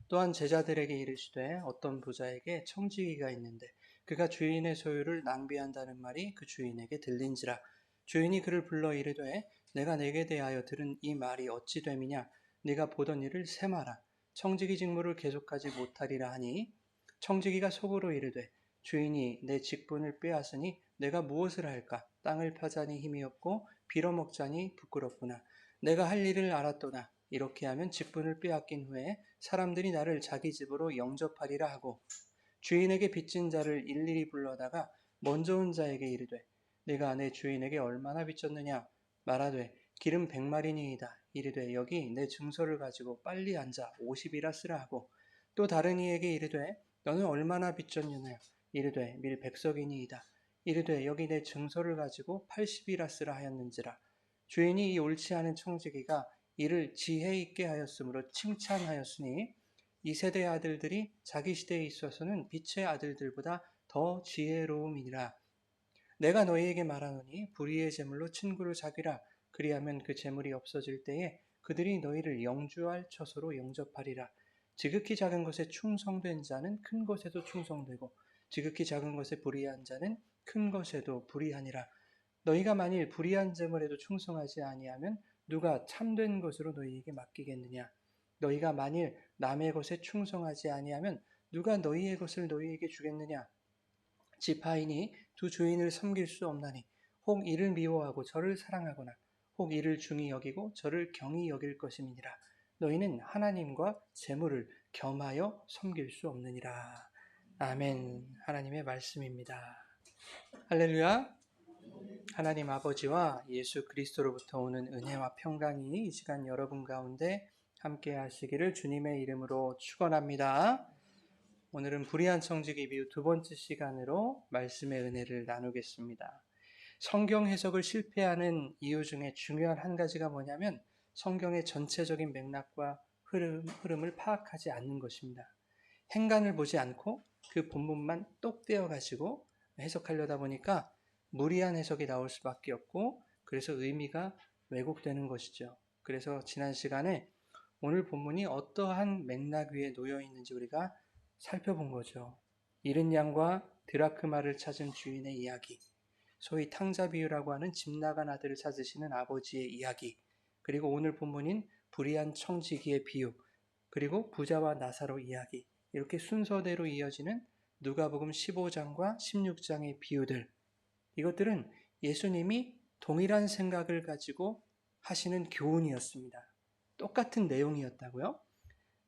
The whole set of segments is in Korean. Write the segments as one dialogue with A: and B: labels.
A: 또한 제자들에게 이르시되 어떤 부자에게 청지기가 있는데 그가 주인의 소유를 낭비한다는 말이 그 주인에게 들린지라. 주인이 그를 불러 이르되 내가 내게 대하여 들은 이 말이 어찌 됨이냐. 네가 보던 일을 세마라. 청지기 직무를 계속하지 못하리라 하니 청지기가 속으로 이르되 주인이 내 직분을 빼앗으니 내가 무엇을 할까. 땅을 파자니 힘이 없고 빌어먹자니 부끄럽구나. 내가 할 일을 알았도다. 이렇게 하면 직분을 빼앗긴 후에 사람들이 나를 자기 집으로 영접하리라 하고 주인에게 빚진 자를 일일이 불러다가 먼저 온 자에게 이르되 네가 내 주인에게 얼마나 빚졌느냐. 말하되 기름 100마리니이다. 이르되 여기 내 증서를 가지고 빨리 앉아 50이라 쓰라 하고 또 다른 이에게 이르되 너는 얼마나 빚졌느냐. 이르되 밀 100석이니이다. 이르되 여기 내 증서를 가지고 80이라 쓰라 하였는지라. 주인이 이 옳지 않은 청지기가 이를 지혜 있게 하였으므로 칭찬하였으니 이 세대의 아들들이 자기 시대에 있어서는 빛의 아들들보다 더 지혜로움이니라. 내가 너희에게 말하노니 불의의 제물로 친구를 사귀라. 그리하면 그 제물이 없어질 때에 그들이 너희를 영주할 처소로 영접하리라. 지극히 작은 것에 충성된 자는 큰 것에도 충성되고 지극히 작은 것에 불의한 자는 큰 것에도 불의하니라. 너희가 만일 불의한 제물에도 충성하지 아니하면 누가 참된 것으로 너희에게 맡기겠느냐. 너희가 만일 남의 것에 충성하지 아니하면 누가 너희의 것을 너희에게 주겠느냐. 지파인이 두 주인을 섬길 수 없나니 혹 이를 미워하고 저를 사랑하거나 혹 이를 중히 여기고 저를 경히 여길 것임이니라. 너희는 하나님과 재물을 겸하여 섬길 수 없느니라. 아멘. 하나님의 말씀입니다. 할렐루야. 하나님 아버지와 예수 그리스도로부터 오는 은혜와 평강이 이 시간 여러분 가운데 함께 하시기를 주님의 이름으로 축원합니다. 오늘은 불의한 청지기 비유 두 번째 시간으로 말씀의 은혜를 나누겠습니다. 성경 해석을 실패하는 이유 중에 중요한 한 가지가 뭐냐면 성경의 전체적인 맥락과 흐름을 파악하지 않는 것입니다. 행간을 보지 않고 그 본문만 똑 떼어가지고 해석하려다 보니까 무리한 해석이 나올 수밖에 없고 그래서 의미가 왜곡되는 것이죠. 그래서 지난 시간에 오늘 본문이 어떠한 맥락 위에 놓여 있는지 우리가 살펴본 거죠. 잃은 양과 드라크마를 찾은 주인의 이야기, 소위 탕자 비유라고 하는 집 나간 아들을 찾으시는 아버지의 이야기, 그리고 오늘 본문인 불의한 청지기의 비유, 그리고 부자와 나사로 이야기, 이렇게 순서대로 이어지는 누가복음 15장과 16장의 비유들, 이것들은 예수님이 동일한 생각을 가지고 하시는 교훈이었습니다. 똑같은 내용이었다고요?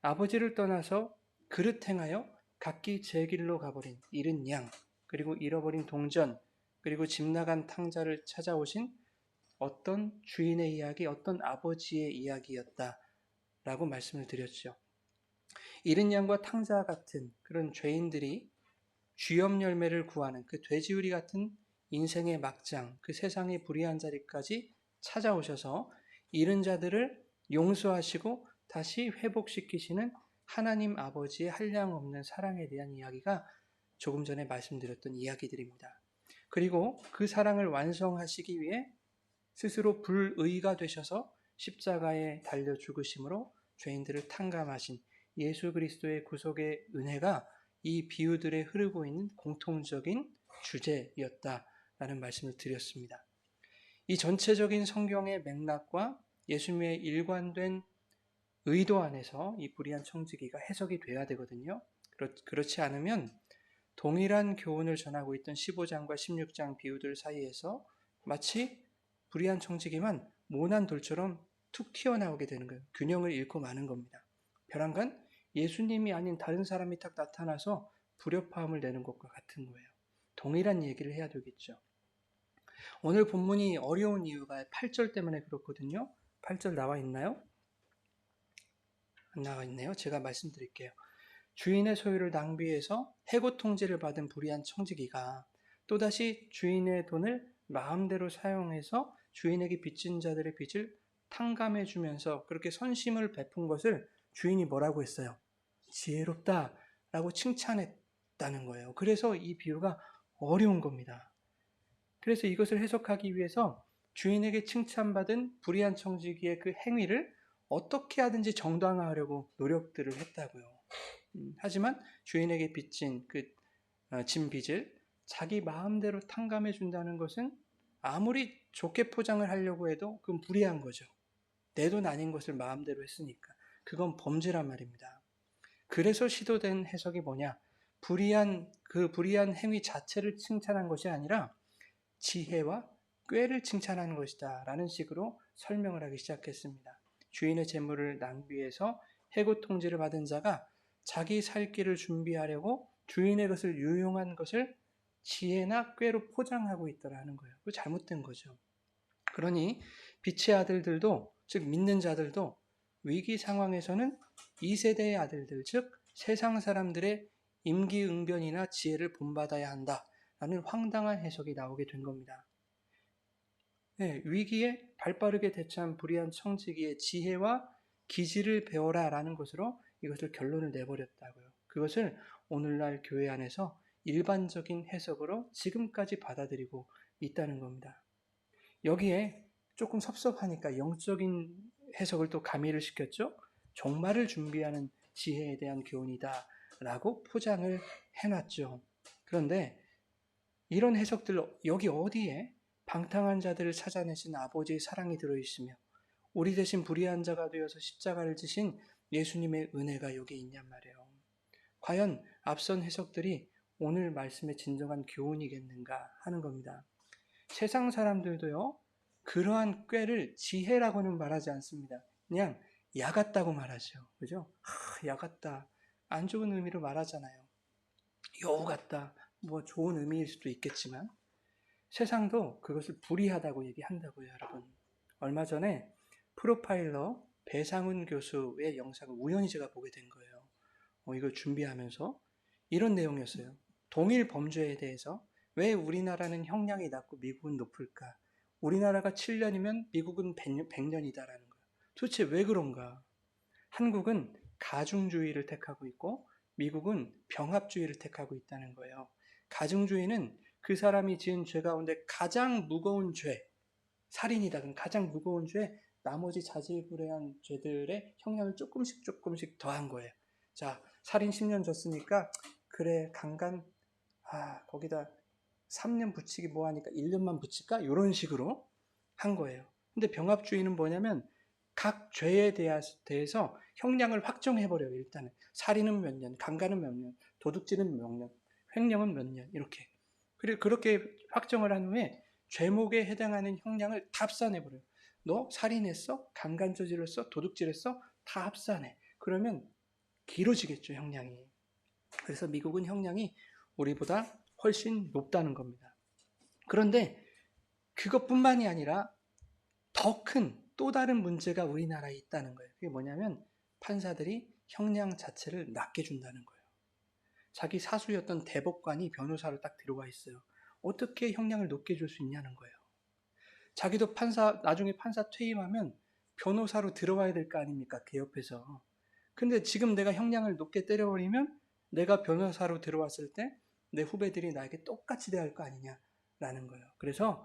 A: 아버지를 떠나서 그릇 행하여 각기 제 길로 가버린 잃은 양, 그리고 잃어버린 동전, 그리고 집 나간 탕자를 찾아오신 어떤 주인의 이야기, 어떤 아버지의 이야기였다라고 말씀을 드렸죠. 잃은 양과 탕자 같은 그런 죄인들이 쥐염 열매를 구하는 그 돼지우리 같은 인생의 막장, 그 세상의 불의한 자리까지 찾아오셔서 잃은 자들을 용서하시고 다시 회복시키시는 하나님 아버지의 한량없는 사랑에 대한 이야기가 조금 전에 말씀드렸던 이야기들입니다. 그리고 그 사랑을 완성하시기 위해 스스로 불의가 되셔서 십자가에 달려 죽으심으로 죄인들을 탕감하신 예수 그리스도의 구속의 은혜가 이 비유들에 흐르고 있는 공통적인 주제였다라는 말씀을 드렸습니다. 이 전체적인 성경의 맥락과 예수님의 일관된 의도 안에서 이 불의한 청지기가 해석이 돼야 되거든요. 그렇지 않으면 동일한 교훈을 전하고 있던 15장과 16장 비유들 사이에서 마치 불의한 청지기만 모난 돌처럼 툭 튀어나오게 되는 거예요. 균형을 잃고 마는 겁니다. 벼랑간 예수님이 아닌 다른 사람이 딱 나타나서 불협화음을 내는 것과 같은 거예요. 동일한 얘기를 해야 되겠죠. 오늘 본문이 어려운 이유가 8절 때문에 그렇거든요. 8절 나와 있나요? 안 나와 있네요. 제가 말씀드릴게요. 주인의 소유를 낭비해서 해고 통지를 받은 불의한 청지기가 또다시 주인의 돈을 마음대로 사용해서 주인에게 빚진 자들의 빚을 탕감해 주면서 그렇게 선심을 베푼 것을 주인이 뭐라고 했어요? 지혜롭다라고 칭찬했다는 거예요. 그래서 이 비유가 어려운 겁니다. 그래서 이것을 해석하기 위해서 주인에게 칭찬받은 불의한 청지기의 그 행위를 어떻게 하든지 정당화하려고 노력들을 했다고요. 하지만 주인에게 빚진 진 빚을 자기 마음대로 탕감해 준다는 것은 아무리 좋게 포장을 하려고 해도 그건 불의한 거죠. 내 돈 아닌 것을 마음대로 했으니까. 그건 범죄란 말입니다. 그래서 시도된 해석이 뭐냐? 불의한 행위 자체를 칭찬한 것이 아니라 지혜와 꾀를 칭찬하는 것이다 라는 식으로 설명을 하기 시작했습니다. 주인의 재물을 낭비해서 해고 통지를 받은 자가 자기 살 길을 준비하려고 주인의 것을 유용한 것을 지혜나 꾀로 포장하고 있더라는 거예요. 그거 잘못된 거죠. 그러니 빛의 아들들도, 즉 믿는 자들도 위기 상황에서는 2세대의 아들들, 즉 세상 사람들의 임기응변이나 지혜를 본받아야 한다라는 황당한 해석이 나오게 된 겁니다. 네, 위기에 발빠르게 대처한 불의한 청지기의 지혜와 기지를 배워라라는 것으로 이것을 결론을 내버렸다고요. 그것을 오늘날 교회 안에서 일반적인 해석으로 지금까지 받아들이고 있다는 겁니다. 여기에 조금 섭섭하니까 영적인 해석을 또 가미를 시켰죠. 종말을 준비하는 지혜에 대한 교훈이다 라고 포장을 해놨죠. 그런데 이런 해석들 여기 어디에 방탕한 자들을 찾아내신 아버지의 사랑이 들어있으며 우리 대신 불의한 자가 되어서 십자가를 지신 예수님의 은혜가 여기 있냔 말이에요. 과연 앞선 해석들이 오늘 말씀의 진정한 교훈이겠는가 하는 겁니다. 세상 사람들도요, 그러한 꾀를 지혜라고는 말하지 않습니다. 그냥 야 같다고 말하죠. 그죠? 야 같다. 안 좋은 의미로 말하잖아요. 여우 같다. 뭐 좋은 의미일 수도 있겠지만 세상도 그것을 불의하다고 얘기한다고요, 여러분. 얼마 전에 프로파일러 배상훈 교수의 영상을 우연히 제가 보게 된 거예요. 이걸 준비하면서 이런 내용이었어요. 동일 범죄에 대해서 왜 우리나라는 형량이 낮고 미국은 높을까? 우리나라가 7년이면 미국은 100년이다라는 거예요. 도대체 왜 그런가? 한국은 가중주의를 택하고 있고 미국은 병합주의를 택하고 있다는 거예요. 가중주의는 그 사람이 지은 죄 가운데 가장 무거운 죄, 살인이다. 그럼 가장 무거운 죄, 나머지 자질구레한 죄들의 형량을 조금씩 더한 거예요. 자, 살인 10년 줬으니까 그래 강간 거기다 3년 붙이기 뭐하니까 1년만 붙일까? 이런 식으로 한 거예요. 근데 병합주의는 뭐냐면 각 죄에 대해서 형량을 확정해버려요. 일단은 살인은 몇 년, 강간은 몇 년, 도둑질은 몇 년, 횡령은 몇 년 이렇게. 그리고 그렇게 확정을 한 후에 죄목에 해당하는 형량을 다 합산해버려요. 너 살인했어? 강간 저질렀어? 도둑질했어? 다 합산해. 그러면 길어지겠죠, 형량이. 그래서 미국은 형량이 우리보다 훨씬 높다는 겁니다. 그런데 그것뿐만이 아니라 더 큰 또 다른 문제가 우리나라에 있다는 거예요. 그게 뭐냐면 판사들이 형량 자체를 낮게 준다는 거예요. 자기 사수였던 대법관이 변호사를 딱 들어와 있어요. 어떻게 형량을 높게 줄 수 있냐는 거예요. 자기도 나중에 판사 퇴임하면 변호사로 들어와야 될 거 아닙니까? 그 옆에서. 근데 지금 내가 형량을 높게 때려버리면 내가 변호사로 들어왔을 때 내 후배들이 나에게 똑같이 대할 거 아니냐라는 거예요. 그래서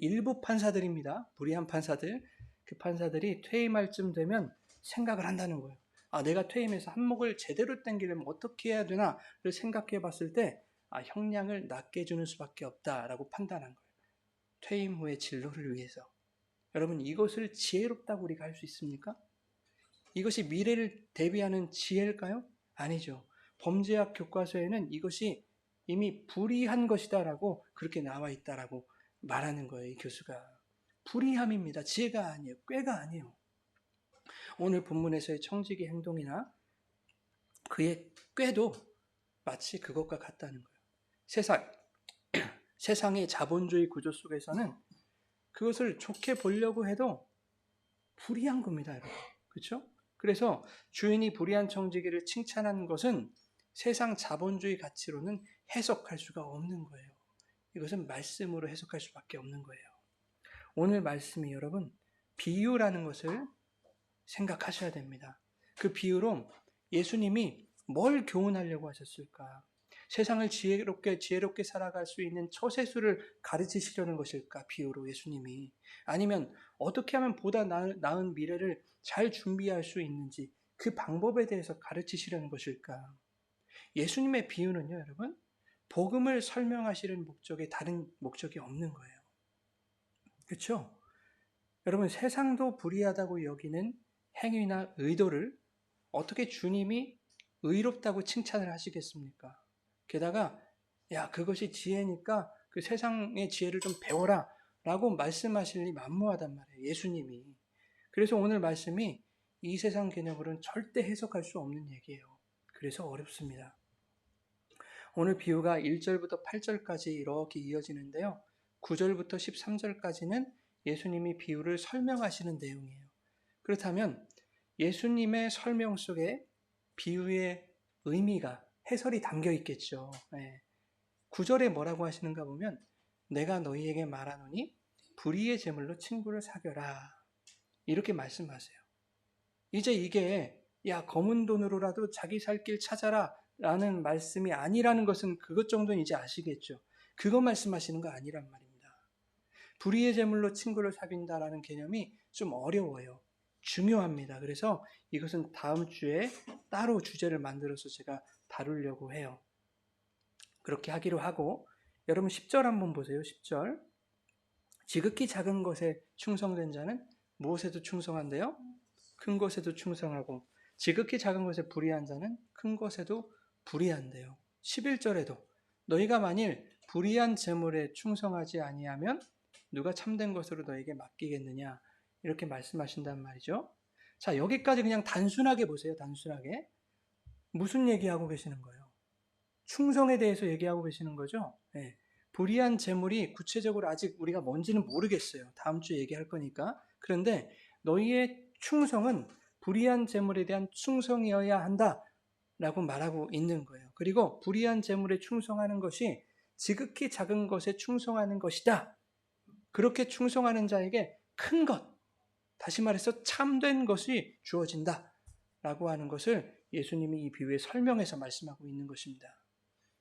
A: 일부 판사들입니다. 불의한 판사들. 그 판사들이 퇴임할 쯤 되면 생각을 한다는 거예요. 내가 퇴임해서 한몫을 제대로 땡기려면 어떻게 해야 되나를 생각해 봤을 때 형량을 낮게 주는 수밖에 없다라고 판단한 거예요. 퇴임 후의 진로를 위해서. 여러분, 이것을 지혜롭다고 우리가 할 수 있습니까? 이것이 미래를 대비하는 지혜일까요? 아니죠. 범죄학 교과서에는 이것이 이미 불의한 것이다라고 그렇게 나와 있다라고 말하는 거예요, 이 교수가. 불의함입니다. 지혜가 아니에요. 꾀가 아니에요. 오늘 본문에서의 청지기 행동이나 그의 꾀도 마치 그것과 같다는 거예요. 세상의 자본주의 구조 속에서는 그것을 좋게 보려고 해도 불의한 겁니다, 여러분. 그렇죠? 그래서 주인이 불의한 청지기를 칭찬한 것은 세상 자본주의 가치로는 해석할 수가 없는 거예요. 이것은 말씀으로 해석할 수밖에 없는 거예요. 오늘 말씀이 여러분 비유라는 것을 생각하셔야 됩니다. 그 비유로 예수님이 뭘 교훈하려고 하셨을까? 세상을 지혜롭게 살아갈 수 있는 처세술을 가르치시려는 것일까? 비유로 예수님이. 아니면 어떻게 하면 보다 나은 미래를 잘 준비할 수 있는지 그 방법에 대해서 가르치시려는 것일까? 예수님의 비유는요, 여러분, 복음을 설명하시는 목적에 다른 목적이 없는 거예요. 그렇죠? 여러분, 세상도 불의하다고 여기는 행위나 의도를 어떻게 주님이 의롭다고 칭찬을 하시겠습니까? 게다가 야, 그것이 지혜니까 그 세상의 지혜를 좀 배워라 라고 말씀하시니 만무하단 말이에요. 예수님이. 그래서 오늘 말씀이 이 세상 개념으로는 절대 해석할 수 없는 얘기예요. 그래서 어렵습니다. 오늘 비유가 1절부터 8절까지 이렇게 이어지는데요. 9절부터 13절까지는 예수님이 비유를 설명하시는 내용이에요. 그렇다면 예수님의 설명 속에 비유의 의미가 해설이 담겨 있겠죠. 9절에 뭐라고 하시는가 보면 내가 너희에게 말하노니 불의의 제물로 친구를 사겨라. 이렇게 말씀하세요. 이제 이게 야 검은 돈으로라도 자기 살 길 찾아라 라는 말씀이 아니라는 것은 그것 정도는 이제 아시겠죠. 그거 말씀하시는 거 아니란 말입니다. 불의의 제물로 친구를 사귄다라는 개념이 좀 어려워요. 중요합니다. 그래서 이것은 다음 주에 따로 주제를 만들어서 제가 다루려고 해요. 그렇게 하기로 하고 여러분 10절 한번 보세요. 10절. 지극히 작은 것에 충성된 자는 무엇에도 충성한데요? 큰 것에도 충성하고 지극히 작은 것에 불의한 자는 큰 것에도 불의한대요. 11절에도 너희가 만일 불의한 제물에 충성하지 아니하면 누가 참된 것으로 너에게 맡기겠느냐 이렇게 말씀하신단 말이죠. 자, 여기까지 그냥 단순하게 보세요. 단순하게. 무슨 얘기하고 계시는 거예요? 충성에 대해서 얘기하고 계시는 거죠. 네. 불의한 제물이 구체적으로 아직 우리가 뭔지는 모르겠어요. 다음 주에 얘기할 거니까. 그런데 너희의 충성은 불의한 제물에 대한 충성이어야 한다라고 말하고 있는 거예요. 그리고 불의한 제물에 충성하는 것이 지극히 작은 것에 충성하는 것이다. 그렇게 충성하는 자에게 큰 것, 다시 말해서 참된 것이 주어진다 라고 하는 것을 예수님이 이 비유에 설명해서 말씀하고 있는 것입니다.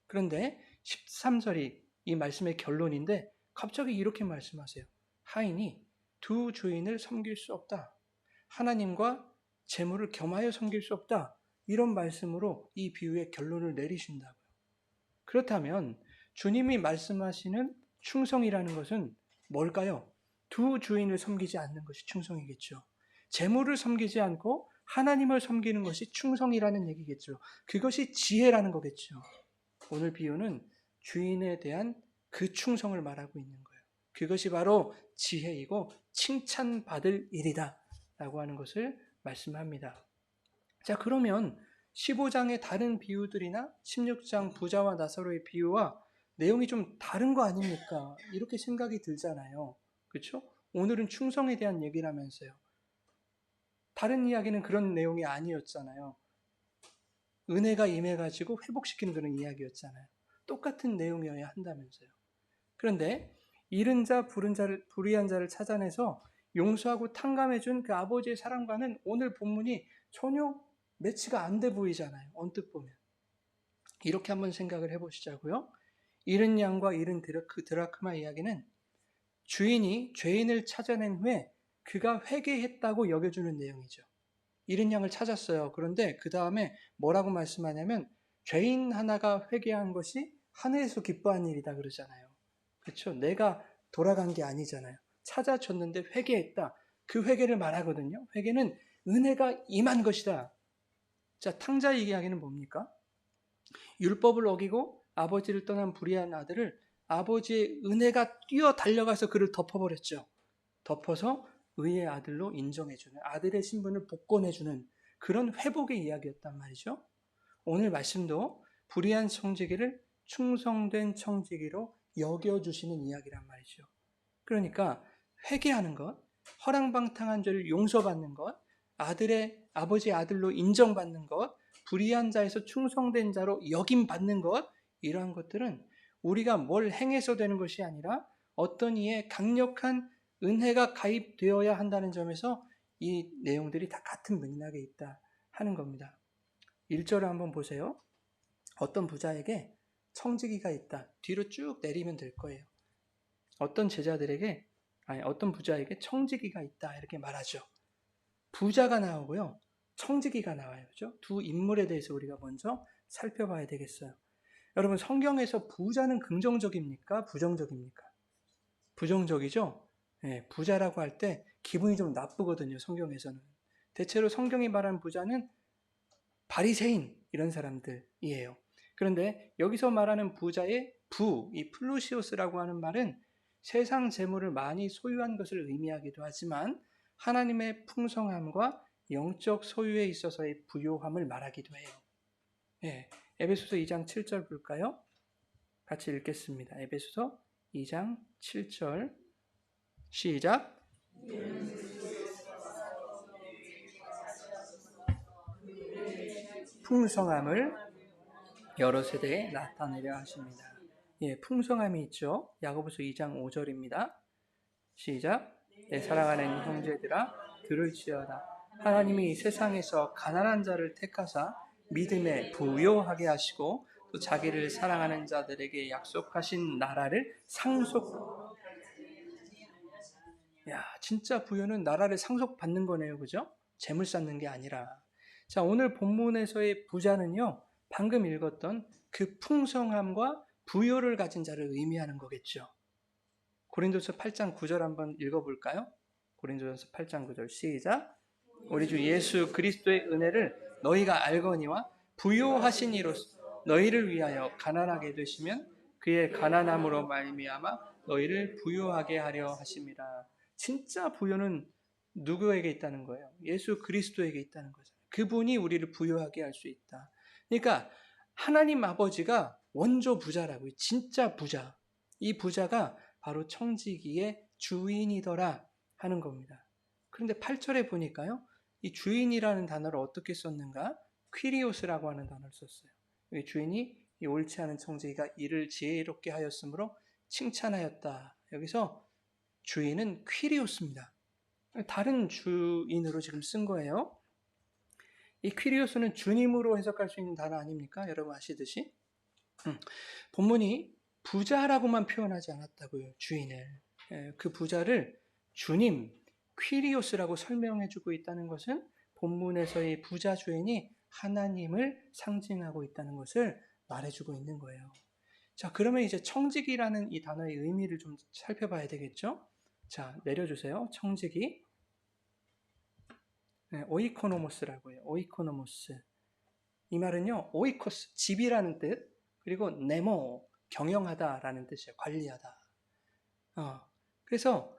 A: 그런데 13절이 이 말씀의 결론인데 갑자기 이렇게 말씀하세요. 하인이 두 주인을 섬길 수 없다. 하나님과 재물을 겸하여 섬길 수 없다. 이런 말씀으로 이 비유의 결론을 내리신다고요. 그렇다면 주님이 말씀하시는 충성이라는 것은 뭘까요? 두 주인을 섬기지 않는 것이 충성이겠죠. 재물을 섬기지 않고 하나님을 섬기는 것이 충성이라는 얘기겠죠. 그것이 지혜라는 거겠죠. 오늘 비유는 주인에 대한 그 충성을 말하고 있는 거예요. 그것이 바로 지혜이고 칭찬받을 일이다 라고 하는 것을 말씀합니다. 자, 그러면 15장의 다른 비유들이나 16장 부자와 나사로의 비유와 내용이 좀 다른 거 아닙니까? 이렇게 생각이 들잖아요. 그렇죠? 오늘은 충성에 대한 얘기라면서요. 다른 이야기는 그런 내용이 아니었잖아요. 은혜가 임해가지고 회복시키는 그런 이야기였잖아요. 똑같은 내용이어야 한다면서요. 그런데 잃은 자, 불의한 자를 찾아내서 용서하고 탕감해준 그 아버지의 사랑과는 오늘 본문이 전혀 매치가 안 돼 보이잖아요. 언뜻 보면. 이렇게 한번 생각을 해보시자고요. 잃은 양과 잃은 드라크마 이야기는 주인이 죄인을 찾아낸 후에 그가 회개했다고 여겨주는 내용이죠. 잃은 양을 찾았어요. 그런데 그 다음에 뭐라고 말씀하냐면 죄인 하나가 회개한 것이 하늘에서 기뻐한 일이다 그러잖아요. 그렇죠? 내가 돌아간 게 아니잖아요. 찾아줬는데 회개했다. 그 회개를 말하거든요. 회개는 은혜가 임한 것이다. 자, 탕자의 이야기는 뭡니까? 율법을 어기고 아버지를 떠난 불의한 아들을 아버지의 은혜가 뛰어 달려가서 그를 덮어버렸죠. 덮어서 의의 아들로 인정해주는, 아들의 신분을 복권해주는 그런 회복의 이야기였단 말이죠. 오늘 말씀도 불의한 청지기를 충성된 청지기로 여겨주시는 이야기란 말이죠. 그러니까 회개하는 것, 허랑방탕한 죄를 용서받는 것, 아버지의 아들로 인정받는 것, 불의한 자에서 충성된 자로 여김받는 것, 이러한 것들은 우리가 뭘 행해서 되는 것이 아니라 어떤 이의 강력한 은혜가 가입되어야 한다는 점에서 이 내용들이 다 같은 맥락에 있다 하는 겁니다. 1절을 한번 보세요. 어떤 부자에게 청지기가 있다. 뒤로 쭉 내리면 될 거예요. 어떤 부자에게 청지기가 있다 이렇게 말하죠. 부자가 나오고요. 청지기가 나와요. 그죠? 두 인물에 대해서 우리가 먼저 살펴봐야 되겠어요. 여러분, 성경에서 부자는 긍정적입니까? 부정적입니까? 부정적이죠? 네, 부자라고 할 때 기분이 좀 나쁘거든요. 성경에서는. 대체로 성경이 말하는 부자는 바리새인 이런 사람들이에요. 그런데 여기서 말하는 부자의 이 플루시오스라고 하는 말은 세상 재물을 많이 소유한 것을 의미하기도 하지만 하나님의 풍성함과 영적 소유에 있어서의 부요함을 말하기도 해요. 예, 에베소서 2장 7절 볼까요? 같이 읽겠습니다. 에베소서 2장 7절 시작. 풍성함을 여러 세대에 나타내려 하십니다. 예, 풍성함이 있죠. 야고보서 2장 5절입니다. 시작. 내 사랑하는 형제들아 들을지어다. 하나님이 세상에서 가난한 자를 택하사 믿음에 부요하게 하시고 또 자기를 사랑하는 자들에게 약속하신 나라를 진짜 부요는 나라를 상속받는 거네요. 그죠? 재물 쌓는 게 아니라. 자, 오늘 본문에서의 부자는요, 방금 읽었던 그 풍성함과 부요를 가진 자를 의미하는 거겠죠. 고린도서 8장 9절 한번 읽어볼까요? 고린도서 8장 9절 시작. 우리 주 예수 그리스도의 은혜를 너희가 알거니와 부요하신 이로써 너희를 위하여 가난하게 되시면 그의 가난함으로 말미암아 너희를 부요하게 하려 하심이라. 진짜 부요는 누구에게 있다는 거예요? 예수 그리스도에게 있다는 거죠. 그분이 우리를 부요하게 할 수 있다. 그러니까 하나님 아버지가 원조 부자라고요. 진짜 부자. 이 부자가 바로 청지기의 주인이더라 하는 겁니다. 그런데 8절에 보니까요. 이 주인이라는 단어를 어떻게 썼는가? 퀴리오스라고 하는 단어를 썼어요. 이 주인이 이 옳지 않은 청지기가 이를 지혜롭게 하였으므로 칭찬하였다. 여기서 주인은 퀴리오스입니다. 다른 주인으로 지금 쓴 거예요. 이 퀴리오스는 주님으로 해석할 수 있는 단어 아닙니까? 여러분 아시듯이. 본문이 부자라고만 표현하지 않았다고요. 주인을. 그 부자를 주님, 퀴리오스라고 설명해주고 있다는 것은 본문에서의 부자 주인이 하나님을 상징하고 있다는 것을 말해주고 있는 거예요. 자, 그러면 이제 청지기라는 이 단어의 의미를 좀 살펴봐야 되겠죠? 자, 내려주세요. 청지기. 오이코노모스라고 해요. 오이코노모스. 이 말은요, 오이코스, 집이라는 뜻, 그리고 네모, 경영하다라는 뜻이에요. 관리하다. 그래서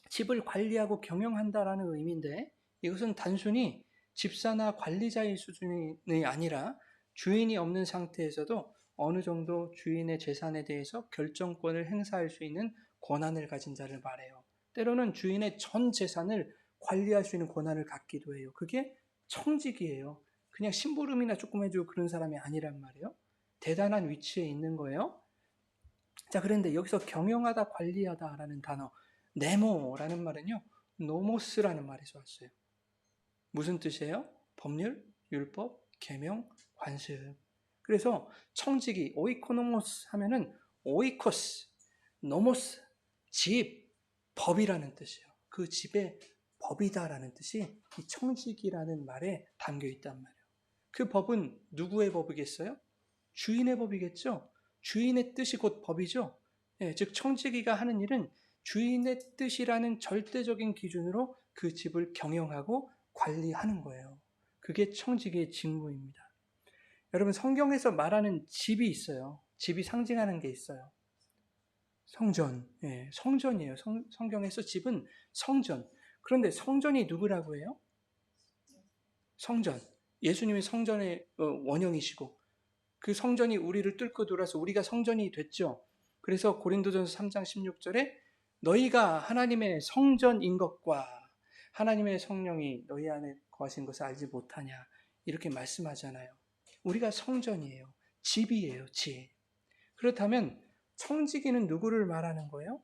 A: 집을 관리하고 경영한다라는 의미인데 이것은 단순히 집사나 관리자의 수준이 아니라 주인이 없는 상태에서도 어느 정도 주인의 재산에 대해서 결정권을 행사할 수 있는 권한을 가진 자를 말해요. 때로는 주인의 전 재산을 관리할 수 있는 권한을 갖기도 해요. 그게 청직이에요. 그냥 심부름이나 조금 해주고 그런 사람이 아니란 말이에요. 대단한 위치에 있는 거예요. 자, 그런데 여기서 경영하다, 관리하다라는 단어, 네모라는 말은요, 노모스라는 말에서 왔어요. 무슨 뜻이에요? 법률, 율법, 계명, 관습. 그래서 청지기, 오이코노모스 하면은 오이코스, 노모스, 집, 법이라는 뜻이에요. 그 집의 법이다라는 뜻이 이 청지기라는 말에 담겨 있단 말이에요. 그 법은 누구의 법이겠어요? 주인의 법이겠죠? 주인의 뜻이 곧 법이죠? 즉 청지기가 하는 일은 주인의 뜻이라는 절대적인 기준으로 그 집을 경영하고 관리하는 거예요. 그게 청지기의 직무입니다. 여러분, 성경에서 말하는 집이 있어요. 집이 상징하는 게 있어요. 성전, 성전이에요. 성경에서 집은 성전. 그런데 성전이 누구라고 해요? 성전. 예수님이 성전의 원형이시고 그 성전이 우리를 뚫고 들어와서 우리가 성전이 됐죠. 그래서 고린도전서 3장 16절에 너희가 하나님의 성전인 것과 하나님의 성령이 너희 안에 거하신 것을 알지 못하냐 이렇게 말씀하잖아요. 우리가 성전이에요. 집이에요. 집. 그렇다면 청지기는 누구를 말하는 거예요?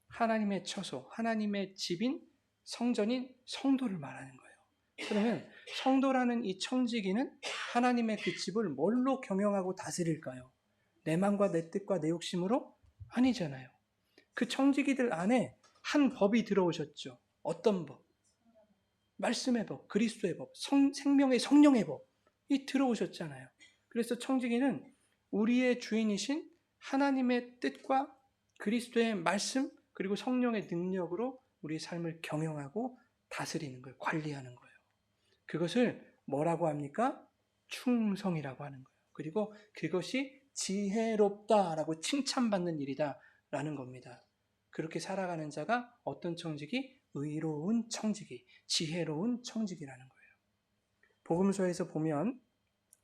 A: 하나님의 처소, 하나님의 집인 성전인 성도를 말하는 거예요. 그러면 성도라는 이 청지기는 하나님의 그 집을 뭘로 경영하고 다스릴까요? 내 마음과 내 뜻과 내 욕심으로? 아니잖아요. 그 청지기들 안에 한 법이 들어오셨죠. 어떤 법? 말씀의 법, 그리스도의 법, 생명의 성령의 법이 들어오셨잖아요. 그래서 청지기는 우리의 주인이신 하나님의 뜻과 그리스도의 말씀 그리고 성령의 능력으로 우리의 삶을 경영하고 다스리는 거예요. 관리하는 거예요. 그것을 뭐라고 합니까? 충성이라고 하는 거예요. 그리고 그것이 지혜롭다라고 칭찬받는 일이다라는 겁니다. 그렇게 살아가는 자가 어떤 청지기? 의로운 청지기, 지혜로운 청지기라는 거예요. 복음서에서 보면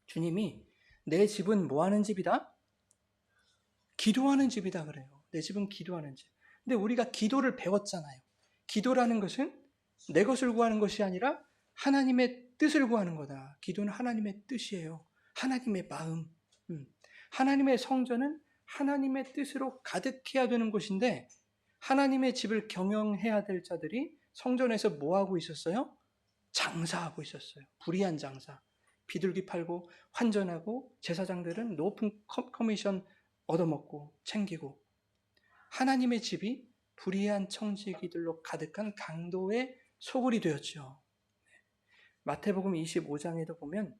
A: 주님이 내 집은 뭐 하는 집이다? 기도하는 집이다 그래요. 내 집은 기도하는 집. 근데 우리가 기도를 배웠잖아요. 기도라는 것은 내 것을 구하는 것이 아니라 하나님의 뜻을 구하는 거다. 기도는 하나님의 뜻이에요. 하나님의 마음. 하나님의 성전은 하나님의 뜻으로 가득해야 되는 곳인데 하나님의 집을 경영해야 될 자들이 성전에서 뭐 하고 있었어요? 장사하고 있었어요. 불의한 장사. 비둘기 팔고 환전하고 제사장들은 높은 커미션 얻어먹고 챙기고 하나님의 집이 불의한 청지기들로 가득한 강도의 소굴이 되었죠. 마태복음 25장에도 보면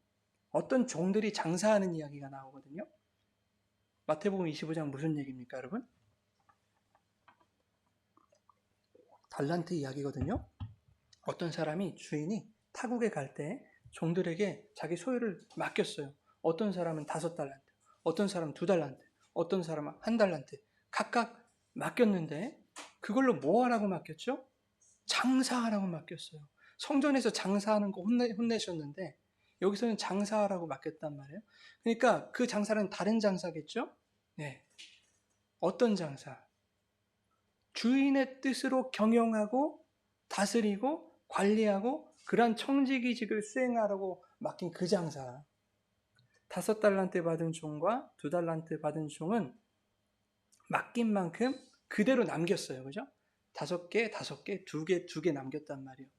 A: 어떤 종들이 장사하는 이야기가 나오거든요. 마태복음 25장 무슨 얘기입니까, 여러분? 달란트 이야기거든요. 어떤 사람이 주인이 타국에 갈 때 종들에게 자기 소유를 맡겼어요. 어떤 사람은 5달란트, 어떤 사람은 2달란트, 어떤 사람은 1달란트 각각 맡겼는데 그걸로 뭐 하라고 맡겼죠? 장사하라고 맡겼어요. 성전에서 장사하는 거 혼내셨는데 여기서는 장사하라고 맡겼단 말이에요. 그러니까 그 장사는 다른 장사겠죠? 네. 어떤 장사? 주인의 뜻으로 경영하고 다스리고 관리하고 그러한 청지기직을 수행하라고 맡긴 그 장사. 5달란트 받은 종과 2달란트 받은 종은 맡긴 만큼 그대로 남겼어요. 그죠? 5개, 5개, 2개, 2개 남겼단 말이에요.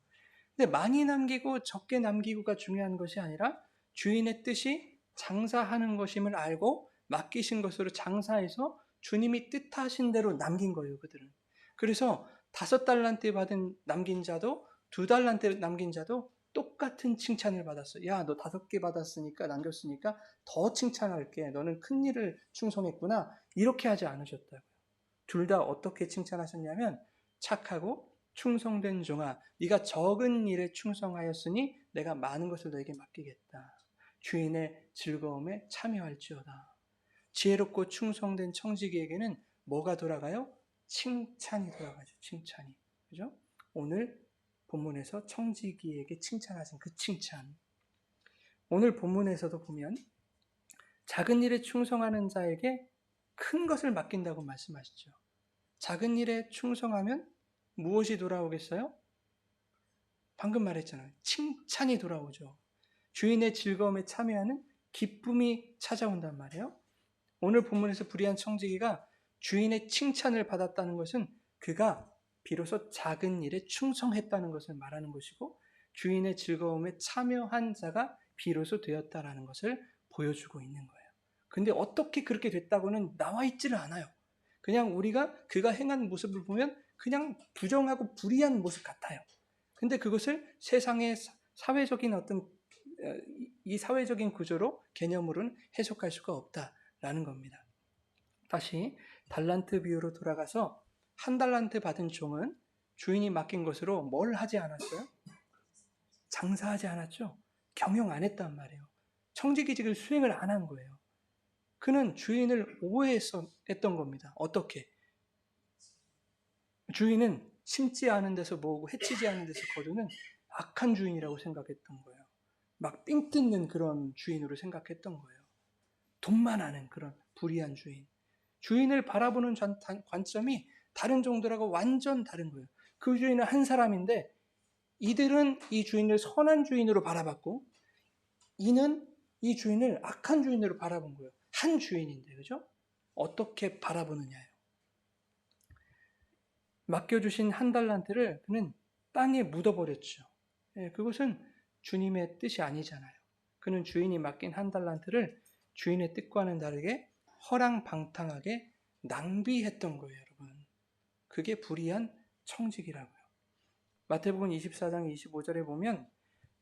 A: 근데 많이 남기고 적게 남기고가 중요한 것이 아니라 주인의 뜻이 장사하는 것임을 알고 맡기신 것으로 장사해서 주님이 뜻하신 대로 남긴 거예요. 그들은. 그래서 5달란트 받은 남긴 자도 2달란트 남긴 자도 똑같은 칭찬을 받았어요. 야, 너 5개 받았으니까 남겼으니까 더 칭찬할게. 너는 큰 일을 충성했구나. 이렇게 하지 않으셨다고요. 둘 다 어떻게 칭찬하셨냐면 착하고 충성된 종아, 네가 적은 일에 충성하였으니 내가 많은 것을 너에게 맡기겠다. 주인의 즐거움에 참여할지어다. 지혜롭고 충성된 청지기에게는 뭐가 돌아가요? 칭찬이 돌아가죠. 칭찬이. 그죠? 오늘 본문에서 청지기에게 칭찬하신 그 칭찬. 오늘 본문에서도 보면 작은 일에 충성하는 자에게 큰 것을 맡긴다고 말씀하시죠. 작은 일에 충성하면 무엇이 돌아오겠어요? 방금 말했잖아요. 칭찬이 돌아오죠. 주인의 즐거움에 참여하는 기쁨이 찾아온단 말이에요. 오늘 본문에서 불의한 청지기가 주인의 칭찬을 받았다는 것은 그가 비로소 작은 일에 충성했다는 것을 말하는 것이고 주인의 즐거움에 참여한 자가 비로소 되었다라는 것을 보여주고 있는 거예요. 근데 어떻게 그렇게 됐다고는 나와 있지를 않아요. 그냥 우리가 그가 행한 모습을 보면 그냥 부정하고 불의한 모습 같아요. 근데 그것을 세상의 사회적인 어떤 이 사회적인 구조로 개념으로는 해석할 수가 없다라는 겁니다. 다시 달란트 비유로 돌아가서 1달란트 받은 종은 주인이 맡긴 것으로 뭘 하지 않았어요? 장사하지 않았죠. 경영 안 했단 말이에요. 청지기직을 수행을 안 한 거예요. 그는 주인을 오해했던 겁니다. 어떻게? 주인은 심지 않은 데서 모으고 해치지 않은 데서 거두는 악한 주인이라고 생각했던 거예요. 막 삥 뜯는 그런 주인으로 생각했던 거예요. 돈만 아는 그런 불의한 주인. 주인을 바라보는 관점이 다른 종들하고 완전 다른 거예요. 그 주인은 한 사람인데 이들은 이 주인을 선한 주인으로 바라봤고 이는 이 주인을 악한 주인으로 바라본 거예요. 한 주인인데, 그죠? 어떻게 바라보느냐예요. 맡겨주신 1달란트를 그는 땅에 묻어버렸죠. 그것은 주님의 뜻이 아니잖아요. 그는 주인이 맡긴 1달란트를 주인의 뜻과는 다르게 허랑방탕하게 낭비했던 거예요, 여러분. 그게 불의한 청지기라고요. 마태복음 24장 25절에 보면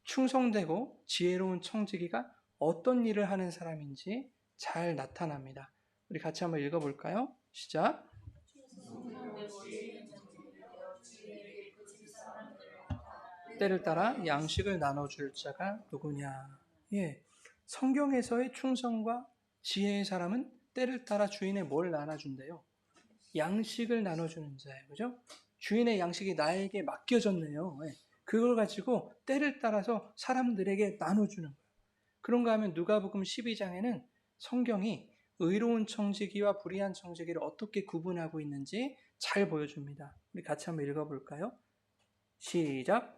A: 충성되고 지혜로운 청지기가 어떤 일을 하는 사람인지 잘 나타납니다. 우리 같이 한번 읽어볼까요? 시작. 때를 따라 양식을 나눠줄 자가 누구냐? 예, 성경에서의 충성과 지혜의 사람은 때를 따라 주인의 뭘 나눠준대요? 양식을 나눠주는 자예요. 그죠? 주인의 양식이 나에게 맡겨졌네요. 예, 그걸 가지고 때를 따라서 사람들에게 나눠주는 거예요. 그런가 하면 누가복음 12장에는 성경이 의로운 청지기와 불의한 청지기를 어떻게 구분하고 있는지 잘 보여줍니다. 우리 같이 한번 읽어볼까요? 시작.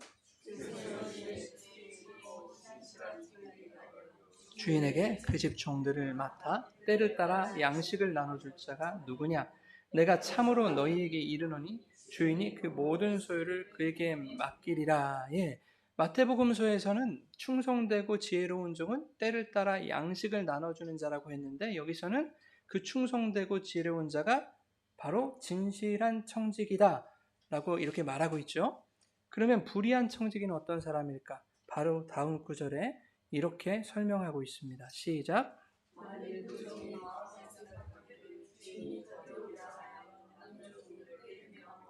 A: 주인에게 그 집 종들을 맡아 때를 따라 양식을 나눠줄 자가 누구냐? 내가 참으로 너희에게 이르노니 주인이 그 모든 소유를 그에게 맡기리라. 예. 마태복음서에서는 충성되고 지혜로운 종은 때를 따라 양식을 나눠주는 자라고 했는데 여기서는 그 충성되고 지혜로운 자가 바로 진실한 청지기다 라고 이렇게 말하고 있죠. 그러면 불의한 청지기는 어떤 사람일까? 바로 다음 구절에 이렇게 설명하고 있습니다. 시작.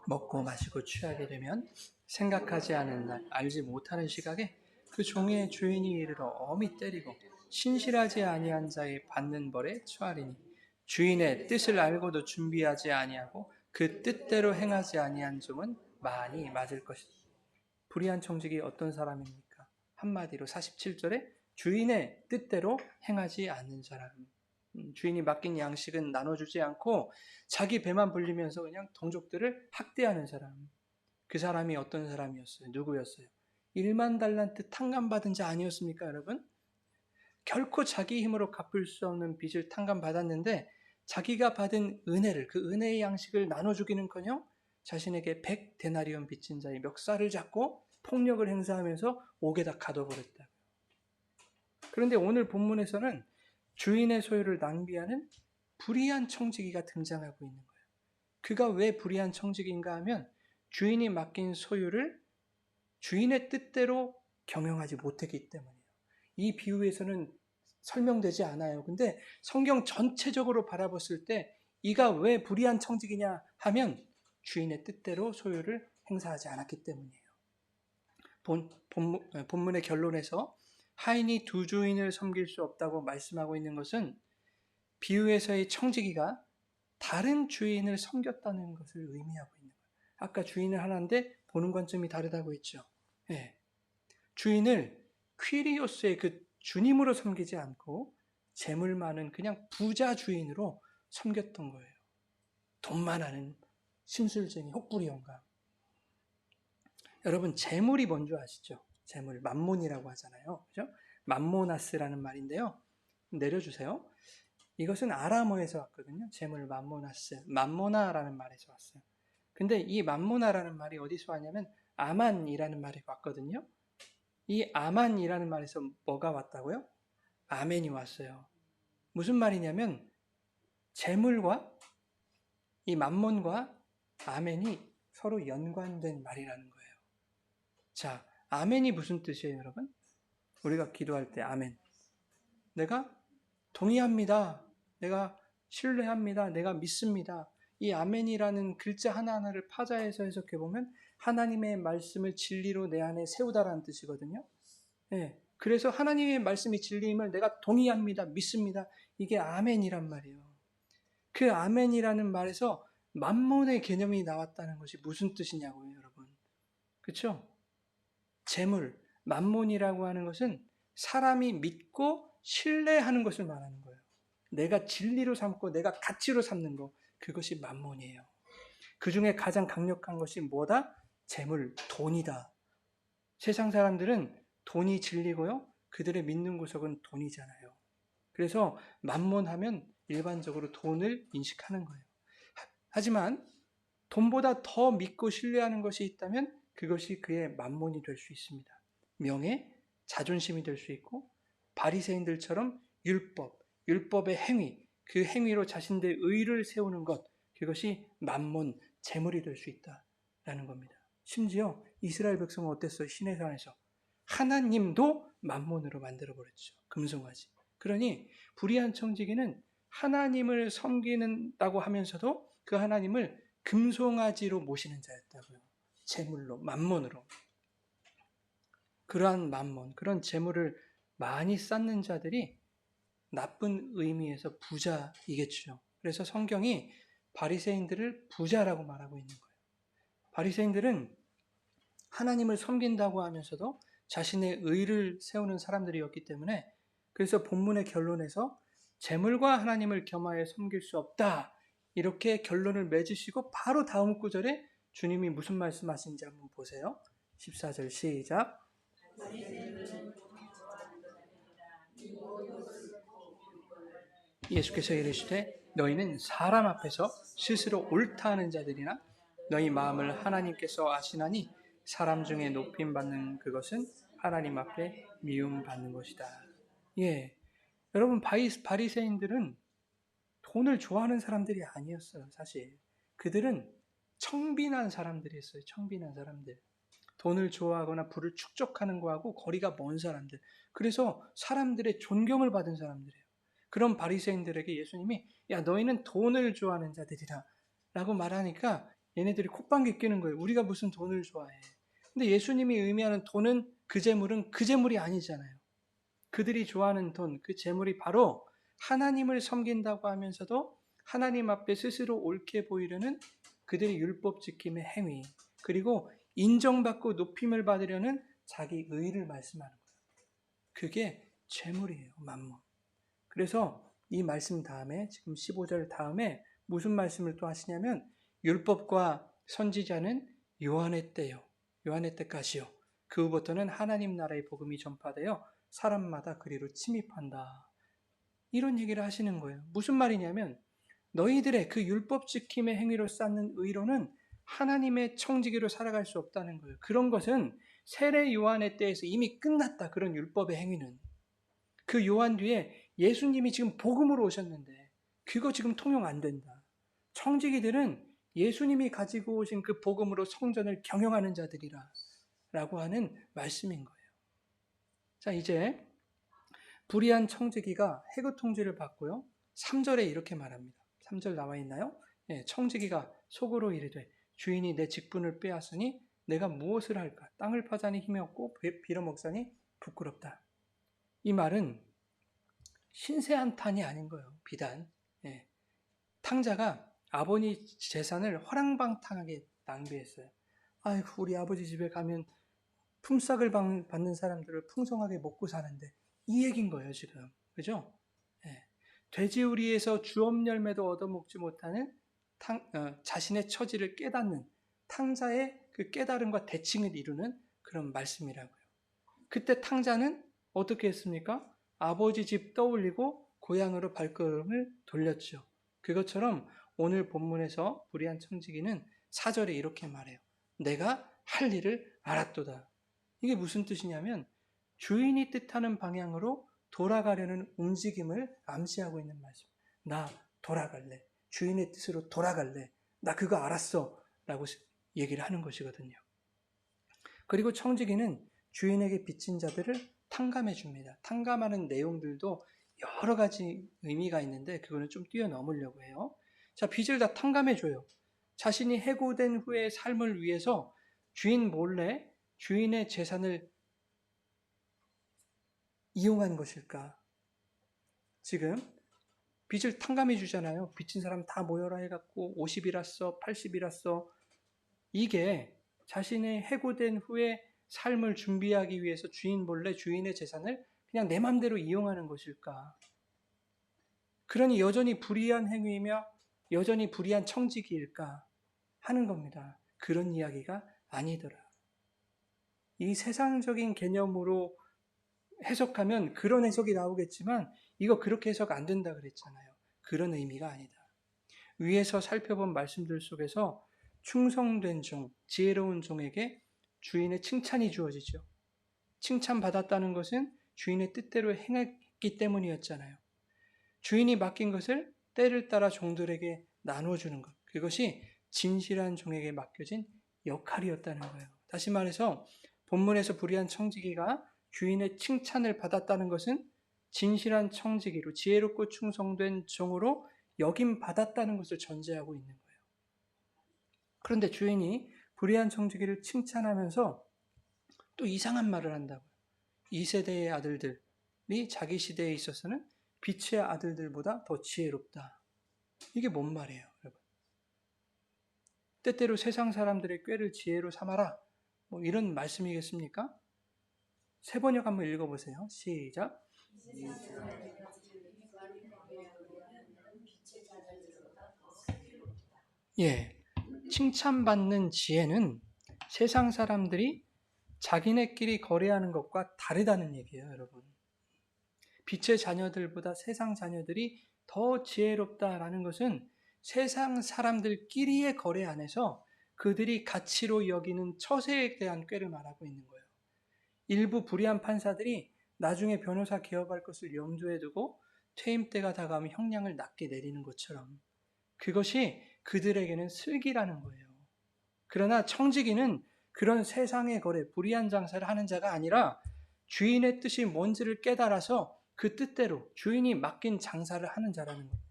A: 먹고 마시고 취하게 되면 생각하지 않은 날, 알지 못하는 시각에 그 종의 주인이 이르러 엄히 때리고 신실하지 아니한 자의 받는 벌에 처하리니 주인의 뜻을 알고도 준비하지 아니하고 그 뜻대로 행하지 아니한 종은 많이 맞을 것이다. 불의한 청직이 어떤 사람입니까? 한마디로 47절에 주인의 뜻대로 행하지 않는 사람. 주인이 맡긴 양식은 나눠주지 않고 자기 배만 불리면서 그냥 동족들을 학대하는 사람. 그 사람이 어떤 사람이었어요? 누구였어요? 1만 달란트 탕감받은 자 아니었습니까, 여러분? 결코 자기 힘으로 갚을 수 없는 빚을 탕감받았는데 자기가 받은 은혜를, 그 은혜의 양식을 나눠주기는커녕 자신에게 100데나리온 빚진 자의 멱살을 잡고 폭력을 행사하면서 옥에다 가둬버렸다. 그런데 오늘 본문에서는 주인의 소유를 낭비하는 불의한 청지기가 등장하고 있는 거예요. 그가 왜 불의한 청지기인가 하면 주인이 맡긴 소유를 주인의 뜻대로 경영하지 못했기 때문이에요. 이 비유에서는 설명되지 않아요. 근데 성경 전체적으로 바라봤을 때 이가 왜 불의한 청지기냐 하면 주인의 뜻대로 소유를 행사하지 않았기 때문이에요. 본문의 결론에서 하인이 두 주인을 섬길 수 없다고 말씀하고 있는 것은 비유에서의 청지기가 다른 주인을 섬겼다는 것을 의미하고 있는 거예요. 아까 주인을 하나인데 보는 관점이 다르다고 했죠. 네. 주인을 퀴리오스의 그 주님으로 섬기지 않고 재물 많은 그냥 부자 주인으로 섬겼던 거예요. 돈만 하는 심술쟁이 혹부리 영감. 여러분 재물이 뭔지 아시죠? 재물, 맘몬이라고 하잖아요. 그죠? 맘모나스라는 말인데요. 내려주세요. 이것은 아람어에서 왔거든요. 재물 맘모나스, 맘모나라는 말에서 왔어요. 근데 이 맘모나라는 말이 어디서 왔냐면 아만이라는 말이 왔거든요. 이 아만이라는 말에서 뭐가 왔다고요? 아멘이 왔어요. 무슨 말이냐면 재물과 이 맘몬과 아멘이 서로 연관된 말이라는 거예요. 자, 아멘이 무슨 뜻이에요, 여러분? 우리가 기도할 때 아멘. 내가 동의합니다. 내가 신뢰합니다. 내가 믿습니다. 이 아멘이라는 글자 하나하나를 파자에서 해석해 보면 하나님의 말씀을 진리로 내 안에 세우다라는 뜻이거든요. 네, 그래서 하나님의 말씀이 진리임을 내가 동의합니다. 믿습니다. 이게 아멘이란 말이에요. 그 아멘이라는 말에서 만몬의 개념이 나왔다는 것이 무슨 뜻이냐고요, 여러분. 그렇죠? 재물, 만몬이라고 하는 것은 사람이 믿고 신뢰하는 것을 말하는 거예요. 내가 진리로 삼고 내가 가치로 삼는 것, 그것이 만몬이에요. 그 중에 가장 강력한 것이 뭐다? 재물, 돈이다. 세상 사람들은 돈이 진리고요. 그들의 믿는 구석은 돈이잖아요. 그래서 만몬하면 일반적으로 돈을 인식하는 거예요. 하지만 돈보다 더 믿고 신뢰하는 것이 있다면 그것이 그의 만몬이 될 수 있습니다. 명예, 자존심이 될 수 있고 바리새인들처럼 율법의 행위, 그 행위로 자신들의 의를 세우는 것, 그것이 만몬, 재물이 될 수 있다라는 겁니다. 심지어 이스라엘 백성은 어땠어요? 시내산에서 하나님도 만몬으로 만들어버렸죠. 금송아지. 그러니 불의한 청지기는 하나님을 섬기는다고 하면서도 그 하나님을 금송아지로 모시는 자였다고요. 재물로, 만몬으로. 그러한 만몬, 그런 재물을 많이 쌓는 자들이 나쁜 의미에서 부자이겠죠. 그래서 성경이 바리새인들을 부자라고 말하고 있는 거예요. 바리새인들은 하나님을 섬긴다고 하면서도 자신의 의를 세우는 사람들이었기 때문에, 그래서 본문의 결론에서 재물과 하나님을 겸하여 섬길 수 없다, 이렇게 결론을 맺으시고 바로 다음 구절에 주님이 무슨 말씀하신지 한번 보세요. 14절 시작. 예수께서 이르시되 너희는 사람 앞에서 스스로 옳다 하는 자들이나 너희 마음을 하나님께서 아시나니 사람 중에 높임 받는 그것은 하나님 앞에 미움 받는 것이다. 예, 여러분, 바리새인들은 돈을 좋아하는 사람들이 아니었어요. 사실 그들은 청빈한 사람들이었어요. 청빈한 사람들. 돈을 좋아하거나 부를 축적하는 거하고 거리가 먼 사람들. 그래서 사람들의 존경을 받은 사람들이에요. 그런 바리새인들에게 예수님이 야, 너희는 돈을 좋아하는 자들이라 라고 말하니까 얘네들이 콧방귀 뀌는 거예요. 우리가 무슨 돈을 좋아해. 근데 예수님이 의미하는 돈은, 그 재물은 그 재물이 아니잖아요. 그들이 좋아하는 돈, 그 재물이 바로 하나님을 섬긴다고 하면서도 하나님 앞에 스스로 옳게 보이려는 그들의 율법 지킴의 행위, 그리고 인정받고 높임을 받으려는 자기 의를 말씀하는 거예요. 그게 재물이에요. 만몬. 그래서 이 말씀 다음에, 지금 15절 다음에 무슨 말씀을 또 하시냐면, 율법과 선지자는 요한의 때요, 요한의 때까지요, 그 후부터는 하나님 나라의 복음이 전파되어 사람마다 그리로 침입한다, 이런 얘기를 하시는 거예요. 무슨 말이냐면 너희들의 그 율법 지킴의 행위로 쌓는 의로는 하나님의 청지기로 살아갈 수 없다는 거예요. 그런 것은 세례 요한의 때에서 이미 끝났다. 그런 율법의 행위는. 그 요한 뒤에 예수님이 지금 복음으로 오셨는데 그거 지금 통용 안 된다. 청지기들은 예수님이 가지고 오신 그 복음으로 성전을 경영하는 자들이라 라고 하는 말씀인 거예요. 자, 이제 불의한 청지기가 해구 통지를 받고요. 3절에 이렇게 말합니다. 3절 나와 있나요? 예, 청지기가 속으로 이르되 주인이 내 직분을 빼앗으니 내가 무엇을 할까? 땅을 파자니 힘이 없고 빌어먹자니 부끄럽다. 이 말은 신세한탄이 아닌 거예요. 비단. 예. 탕자가 아버지 재산을 허랑방탕하게 낭비했어요. 아이고, 우리 아버지 집에 가면 품삯을 받는 사람들을 풍성하게 먹고 사는데, 이 얘기인 거예요, 지금. 그죠? 예. 돼지우리에서 주업 열매도 얻어먹지 못하는 자신의 처지를 깨닫는 탕자의 그 깨달음과 대칭을 이루는 그런 말씀이라고요. 그때 탕자는 어떻게 했습니까? 아버지 집 떠올리고 고향으로 발걸음을 돌렸죠. 그것처럼 오늘 본문에서 불의한 청지기는 4절에 이렇게 말해요. 내가 할 일을 알았도다. 이게 무슨 뜻이냐면 주인이 뜻하는 방향으로 돌아가려는 움직임을 암시하고 있는 말씀. 나 돌아갈래. 주인의 뜻으로 돌아갈래. 나 그거 알았어. 라고 얘기를 하는 것이거든요. 그리고 청지기는 주인에게 빚진 자들을 탕감해 줍니다. 탕감하는 내용들도 여러 가지 의미가 있는데 그거는 좀 뛰어넘으려고 해요. 자, 빚을 다 탕감해 줘요. 자신이 해고된 후의 삶을 위해서 주인 몰래 주인의 재산을 이용한 것일까? 지금 빚을 탕감해 주잖아요. 빚진 사람 다 모여라 해갖고 50이라 써, 80이라 써. 이게 자신의 해고된 후에 삶을 준비하기 위해서 주인 몰래 주인의 재산을 그냥 내 맘대로 이용하는 것일까? 그러니 여전히 불의한 행위이며 여전히 불의한 청지기일까 하는 겁니다. 그런 이야기가 아니더라. 이 세상적인 개념으로 해석하면 그런 해석이 나오겠지만 이거 그렇게 해석 안 된다 그랬잖아요. 그런 의미가 아니다. 위에서 살펴본 말씀들 속에서 충성된 종, 지혜로운 종에게 주인의 칭찬이 주어지죠. 칭찬받았다는 것은 주인의 뜻대로 행했기 때문이었잖아요. 주인이 맡긴 것을 때를 따라 종들에게 나눠주는 것. 그것이 진실한 종에게 맡겨진 역할이었다는 거예요. 다시 말해서 본문에서 불의한 청지기가 주인의 칭찬을 받았다는 것은 진실한 청지기로 지혜롭고 충성된 종으로 여김받았다는 것을 전제하고 있는 거예요. 그런데 주인이 불의한 청지기를 칭찬하면서 또 이상한 말을 한다고요. 이 세대의 아들들이 자기 시대에 있어서는 빛의 아들들보다 더 지혜롭다. 이게 뭔 말이에요, 여러분? 때때로 세상 사람들의 꾀를 지혜로 삼아라. 뭐 이런 말씀이겠습니까? 세 번역 한번 읽어보세요. 시작. 예, 칭찬받는 지혜는 세상 사람들이 자기네끼리 거래하는 것과 다르다는 얘기예요, 여러분. 빛의 자녀들보다 세상 자녀들이 더 지혜롭다라는 것은 세상 사람들끼리의 거래 안에서 그들이 가치로 여기는 처세에 대한 꾀를 말하고 있는 거예요. 일부 불의한 판사들이 나중에 변호사 개업할 것을 염두에 두고 퇴임 때가 다가오면 형량을 낮게 내리는 것처럼 그것이 그들에게는 슬기라는 거예요. 그러나 청지기는 그런 세상의 거래, 불의한 장사를 하는 자가 아니라 주인의 뜻이 뭔지를 깨달아서 그 뜻대로 주인이 맡긴 장사를 하는 자라는 거예요.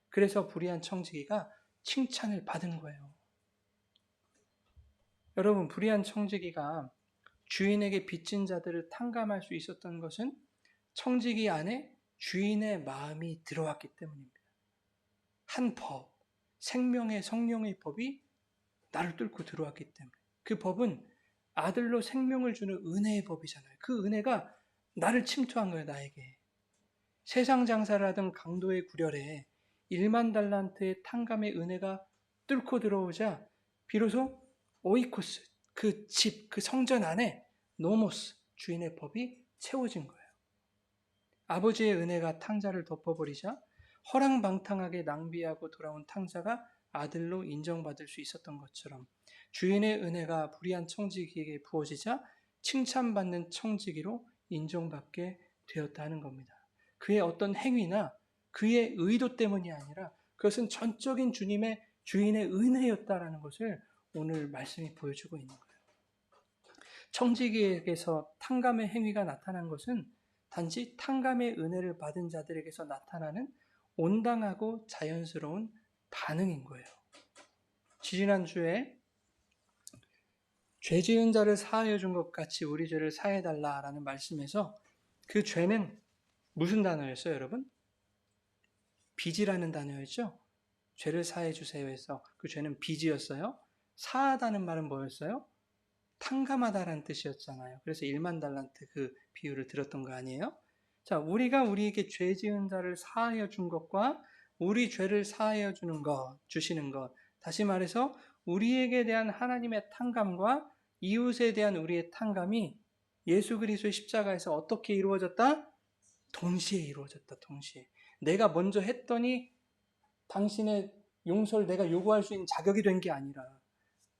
A: 그래서 불의한 청지기가 칭찬을 받은 거예요. 여러분, 불의한 청지기가 주인에게 빚진 자들을 탕감할 수 있었던 것은 청지기 안에 주인의 마음이 들어왔기 때문입니다. 한 법, 생명의 성령의 법이 나를 뚫고 들어왔기 때문에 그 법은 아들로 생명을 주는 은혜의 법이잖아요. 그 은혜가 나를 침투한 거예요, 나에게. 세상 장사를 하던 강도의 구렬에 1만 달란트의 탕감의 은혜가 뚫고 들어오자 비로소 오이코스, 그 집, 그 성전 안에 노모스, 주인의 법이 채워진 거예요. 아버지의 은혜가 탕자를 덮어버리자 허랑방탕하게 낭비하고 돌아온 탕자가 아들로 인정받을 수 있었던 것처럼 주인의 은혜가 불의한 청지기에게 부어지자 칭찬받는 청지기로 인정받게 되었다는 겁니다. 그의 어떤 행위나 그의 의도 때문이 아니라 그것은 전적인 주인의 은혜였다라는 것을 오늘 말씀이 보여주고 있는 거예요. 청지기에게서 탕감의 행위가 나타난 것은 단지 탕감의 은혜를 받은 자들에게서 나타나는 온당하고 자연스러운 반응인 거예요. 지지난주에 죄 지은 자를 사하여 준 것 같이 우리 죄를 사해달라라는 말씀에서 그 죄는 무슨 단어였어요, 여러분? 빚이라는 단어였죠? 죄를 사해 주세요 해서 그 죄는 빚이었어요. 사하다는 말은 뭐였어요? 탕감하다라는 뜻이었잖아요. 그래서 1만 달란트 그 비유를 들었던 거 아니에요? 자, 우리가 우리에게 죄 지은 자를 사하여 준 것과 우리 죄를 사하여 주시는 것. 다시 말해서 우리에게 대한 하나님의 탕감과 이웃에 대한 우리의 탕감이 예수 그리스도의 십자가에서 어떻게 이루어졌다? 동시에 이루어졌다. 동시에. 내가 먼저 했더니 당신의 용서를 내가 요구할 수 있는 자격이 된 게 아니라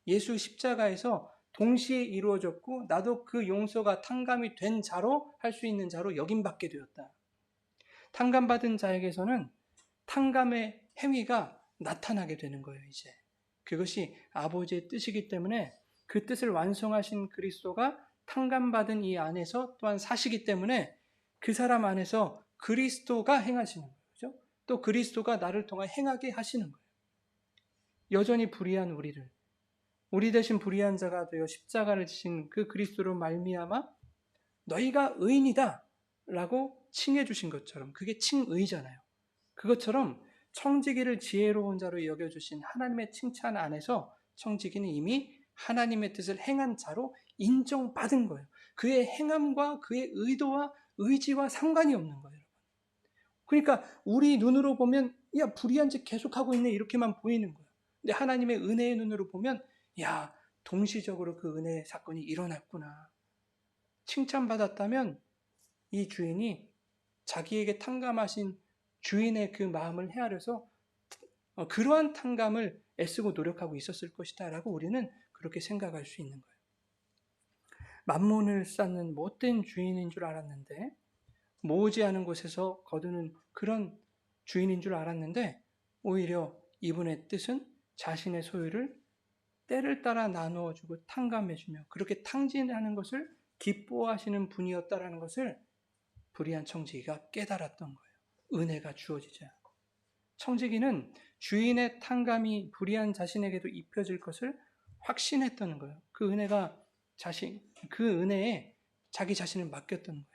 A: 예수 십자가에서 동시에 이루어졌고 나도 그 용서가 탕감이 된 자로 할 수 있는 자로 여김받게 되었다. 탕감받은 자에게서는 탕감의 행위가 나타나게 되는 거예요. 이제 그것이 아버지의 뜻이기 때문에 그 뜻을 완성하신 그리스도가 탕감받은 이 안에서 또한 사시기 때문에 그 사람 안에서 그리스도가 행하시는 거예요. 그렇죠? 또 그리스도가 나를 통해 행하게 하시는 거예요. 여전히 불의한 우리 대신 불의한 자가 되어 십자가를 지신 그 그리스도로 말미암아 너희가 의인이다 라고 칭해 주신 것처럼 그게 칭의잖아요. 그것처럼 청지기를 지혜로운 자로 여겨주신 하나님의 칭찬 안에서 청지기는 이미 하나님의 뜻을 행한 자로 인정받은 거예요. 그의 행함과 그의 의도와 의지와 상관이 없는 거예요. 그러니까 우리 눈으로 보면 야 불의한 짓 계속하고 있네 이렇게만 보이는 거예요. 근데 하나님의 은혜의 눈으로 보면 야 동시적으로 그 은혜의 사건이 일어났구나. 칭찬받았다면 이 주인이 자기에게 탕감하신 주인의 그 마음을 헤아려서 그러한 탕감을 애쓰고 노력하고 있었을 것이다 라고 우리는 그렇게 생각할 수 있는 거예요. 만몬을 쌓는 못된 주인인 줄 알았는데 모으지 않은 곳에서 거두는 그런 주인인 줄 알았는데 오히려 이분의 뜻은 자신의 소유를 때를 따라 나누어주고 탕감해주며 그렇게 탕진하는 것을 기뻐하시는 분이었다라는 것을 불의한 청지기가 깨달았던 거예요. 은혜가 주어지자. 청지기는 주인의 탕감이 불의한 자신에게도 입혀질 것을 확신했다는 거예요. 그 은혜에 자기 자신을 맡겼던 거예요.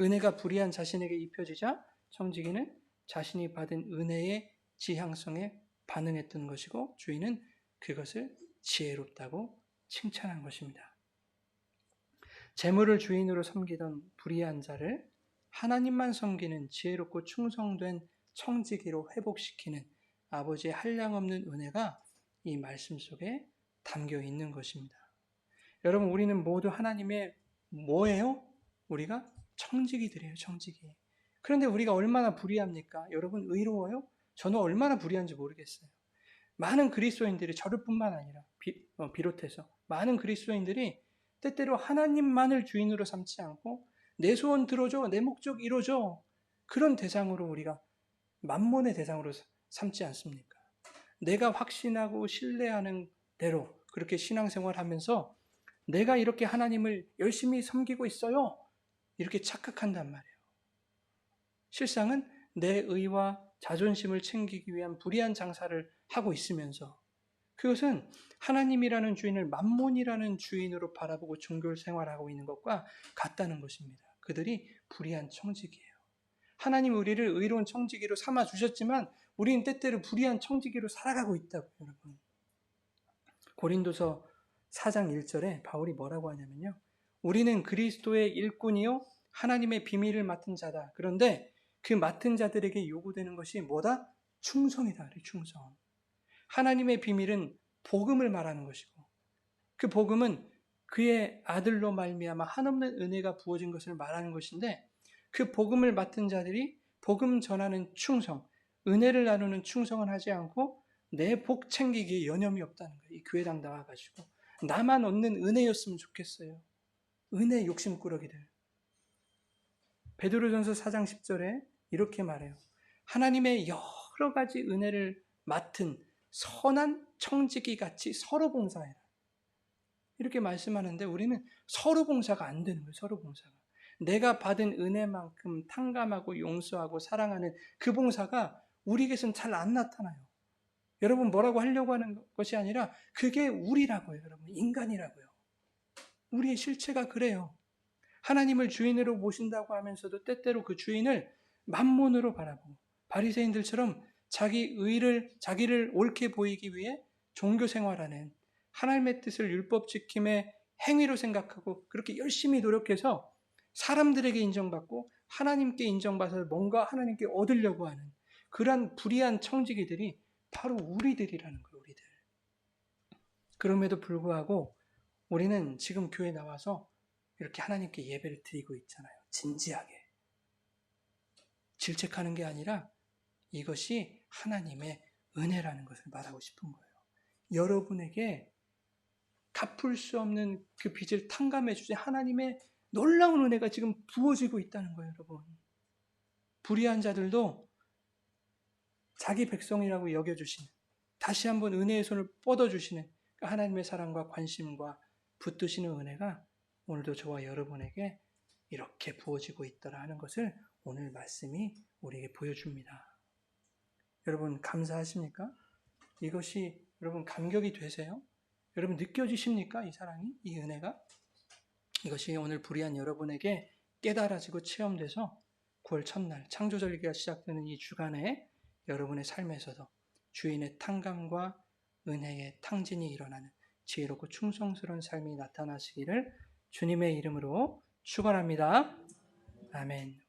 A: 은혜가 불의한 자신에게 입혀지자 청지기는 자신이 받은 은혜의 지향성에 반응했던 것이고 주인은 그것을 지혜롭다고 칭찬한 것입니다. 재물을 주인으로 섬기던 불의한 자를 하나님만 섬기는 지혜롭고 충성된 청지기로 회복시키는 아버지의 한량없는 은혜가 이 말씀 속에 담겨 있는 것입니다. 여러분, 우리는 모두 하나님의 뭐예요? 우리가 청지기들이에요, 청지기. 그런데 우리가 얼마나 불의합니까? 여러분, 의로워요? 저는 얼마나 불의한지 모르겠어요. 많은 그리스도인들이 저를 뿐만 아니라 비롯해서 많은 그리스도인들이 때때로 하나님만을 주인으로 삼지 않고 내 소원 들어줘, 내 목적 이루어줘, 그런 대상으로 우리가 만몬의 대상으로 삼지 않습니까? 내가 확신하고 신뢰하는 대로 그렇게 신앙생활하면서 내가 이렇게 하나님을 열심히 섬기고 있어요, 이렇게 착각한단 말이에요. 실상은 내 의와 자존심을 챙기기 위한 불의한 장사를 하고 있으면서 그것은 하나님이라는 주인을 만몬이라는 주인으로 바라보고 종교 생활하고 있는 것과 같다는 것입니다. 그들이 불의한 청지기예요. 하나님 우리를 의로운 청지기로 삼아 주셨지만 우리는 때때로 불의한 청지기로 살아가고 있다고요, 여러분. 고린도서 4장 1절에 바울이 뭐라고 하냐면요. 우리는 그리스도의 일꾼이요 하나님의 비밀을 맡은 자다. 그런데 그 맡은 자들에게 요구되는 것이 뭐다? 충성이다. 충성. 하나님의 비밀은 복음을 말하는 것이고 그 복음은 그의 아들로 말미암아 한없는 은혜가 부어진 것을 말하는 것인데 그 복음을 맡은 자들이 복음 전하는 충성, 은혜를 나누는 충성을 하지 않고 내 복 챙기기에 여념이 없다는 거예요. 이 교회당 나와가지고 나만 얻는 은혜였으면 좋겠어요. 은혜 욕심꾸러기들. 베드로전서 4장 10절에 이렇게 말해요. 하나님의 여러 가지 은혜를 맡은 선한 청지기 같이 서로 봉사해라. 이렇게 말씀하는데 우리는 서로 봉사가 안 되는 거예요. 서로 봉사가. 내가 받은 은혜만큼 탕감하고 용서하고 사랑하는 그 봉사가 우리에게서는 잘 안 나타나요. 여러분 뭐라고 하려고 하는 것이 아니라 그게 우리라고요. 여러분 인간이라고요. 우리의 실체가 그래요. 하나님을 주인으로 모신다고 하면서도 때때로 그 주인을 만몬으로 바라보고 바리새인들처럼 자기를 옳게 보이기 위해 종교 생활하는 하나님의 뜻을 율법 지킴의 행위로 생각하고 그렇게 열심히 노력해서 사람들에게 인정받고 하나님께 인정받아서 뭔가 하나님께 얻으려고 하는 그러한 불의한 청지기들이 바로 우리들이라는 거예요. 우리들. 그럼에도 불구하고 우리는 지금 교회에 나와서 이렇게 하나님께 예배를 드리고 있잖아요. 진지하게. 질책하는 게 아니라 이것이 하나님의 은혜라는 것을 말하고 싶은 거예요. 여러분에게 갚을 수 없는 그 빚을 탕감해 주신 하나님의 놀라운 은혜가 지금 부어지고 있다는 거예요, 여러분. 불의한 자들도 자기 백성이라고 여겨주시는, 다시 한번 은혜의 손을 뻗어주시는 그 하나님의 사랑과 관심과 붙드시는 은혜가 오늘도 저와 여러분에게 이렇게 부어지고 있더라 하는 것을 오늘 말씀이 우리에게 보여줍니다. 여러분 감사하십니까? 이것이 여러분 감격이 되세요? 여러분 느껴지십니까? 이 사랑이, 이 은혜가? 이것이 오늘 불의한 여러분에게 깨달아지고 체험돼서 9월 첫날 창조절기가 시작되는 이 주간에 여러분의 삶에서도 주인의 탕감과 은혜의 탕진이 일어나는 지혜롭고 충성스러운 삶이 나타나시기를 주님의 이름으로 축원합니다. 아멘.